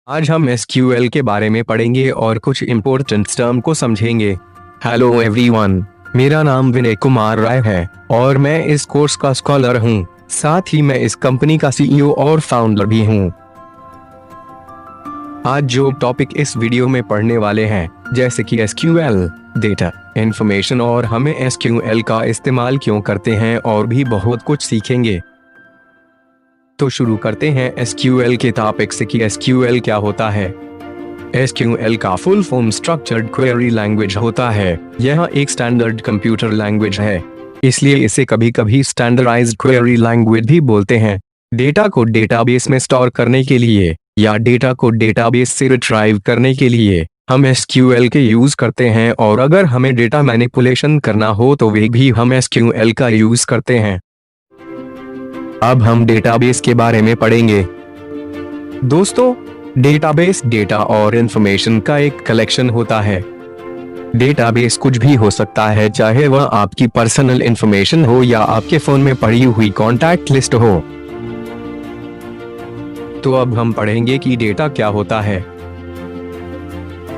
आज हम एसक्यूएल के बारे में पढ़ेंगे और कुछ इम्पोर्टेंट टर्म को समझेंगे। हेलो एवरीवन, मेरा नाम विनय कुमार राय है और मैं इस कोर्स का स्कॉलर हूँ। साथ ही मैं इस कंपनी का सीईओ और फाउंडर भी हूँ। आज जो टॉपिक इस वीडियो में पढ़ने वाले हैं, जैसे कि एसक्यूएल, डेटा, इंफॉर्मेशन और हमें एसक्यूएल का इस्तेमाल क्यों करते हैं और भी बहुत कुछ सीखेंगे। तो शुरू करते हैं एसक्यूएल के टॉपिक से कि एसक्यूएल क्या होता है। एसक्यूएल का full form structured query language होता है। यह एक स्टैंडर्ड कंप्यूटर लैंग्वेज है, इसलिए इसे कभी कभी स्टैंडर्डाइज्ड क्वेरी लैंग्वेज भी बोलते हैं। डेटा को डेटाबेस में स्टोर करने के लिए या डेटा को डेटाबेस से रिट्राइव करने के लिए हम एसक्यूएल के यूज करते हैं, और अगर हमें डेटा मैनिपुलेशन करना हो तो वे भी हम एसक्यूएल का यूज करते हैं। अब हम डेटाबेस के बारे में पढ़ेंगे। दोस्तों, डेटाबेस डेटा और इंफॉर्मेशन का एक कलेक्शन होता है। डेटाबेस कुछ भी हो सकता है, चाहे वह आपकी पर्सनल इंफॉर्मेशन हो या आपके फोन में पड़ी हुई कॉन्टैक्ट लिस्ट हो। तो अब हम पढ़ेंगे कि डेटा क्या होता है।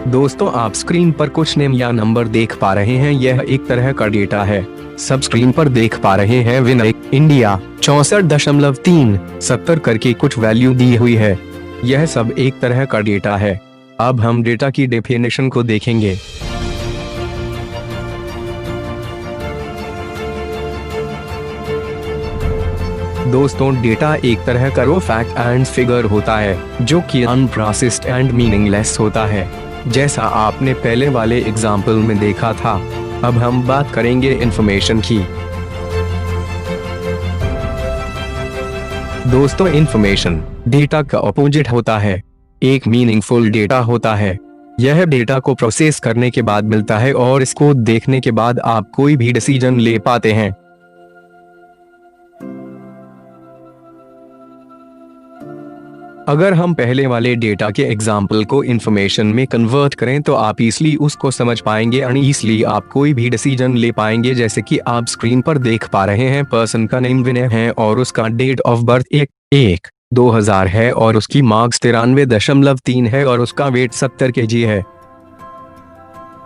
दोस्तों, आप स्क्रीन पर कुछ नेम या नंबर देख पा रहे हैं, यह एक तरह का डेटा है। सब स्क्रीन पर देख पा रहे हैं विनय इंडिया 64.3 70 करके कुछ वैल्यू दी हुई है। यह सब एक तरह का डेटा है। अब हम डेटा की डेफिनेशन को देखेंगे। दोस्तों, डेटा एक तरह का रो फैक्ट एंड फिगर होता है जो कि अनप्रोसेस्ड एंड मीनिंगलेस होता है, जैसा आपने पहले वाले एग्जाम्पल में देखा था। अब हम बात करेंगे इंफॉर्मेशन की। दोस्तों, इंफॉर्मेशन डेटा का अपोजिट होता है। एक मीनिंगफुल डेटा होता है। यह डेटा को प्रोसेस करने के बाद मिलता है और इसको देखने के बाद आप कोई भी डिसीजन ले पाते हैं। अगर हम पहले वाले डेटा के एग्जाम्पल को इंफॉर्मेशन में कन्वर्ट करें तो आप इजीली उसको समझ पाएंगे और इजीली आप कोई भी डिसीजन ले पाएंगे। जैसे कि आप स्क्रीन पर देख पा रहे हैं, पर्सन का नेम विनय है और उसका डेट ऑफ बर्थ 1/1/2000 है और उसकी मार्क्स 93.3 है और उसका वेट 70 kg है।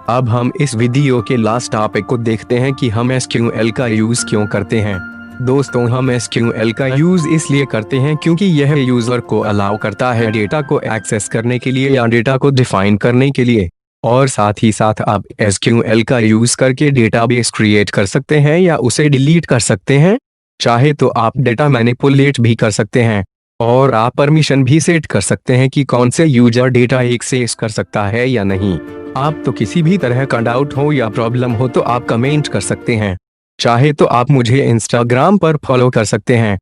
अब हम इस वीडियो के लास्ट टॉपिक को देखते हैं कि हम एसक्यूएल का यूज क्यों करते हैं। दोस्तों, हम एसक्यूएल का यूज इसलिए करते हैं क्योंकि यह यूजर को अलाउ करता है डेटा को एक्सेस करने के लिए या डेटा को डिफाइन करने के लिए, और साथ ही साथ आप एसक्यूएल का यूज करके डेटाबेस क्रिएट कर सकते हैं या उसे डिलीट कर सकते हैं। चाहे तो आप डेटा मैनिपुलेट भी कर सकते हैं और आप परमिशन भी सेट कर सकते हैं कि कौन से यूजर डेटा एक्सेस कर सकता है या नहीं। आप तो किसी भी तरह का डाउट हो या प्रॉब्लम हो तो आप कमेंट कर सकते हैं। चाहे तो आप मुझे इंस्टाग्राम पर फॉलो कर सकते हैं।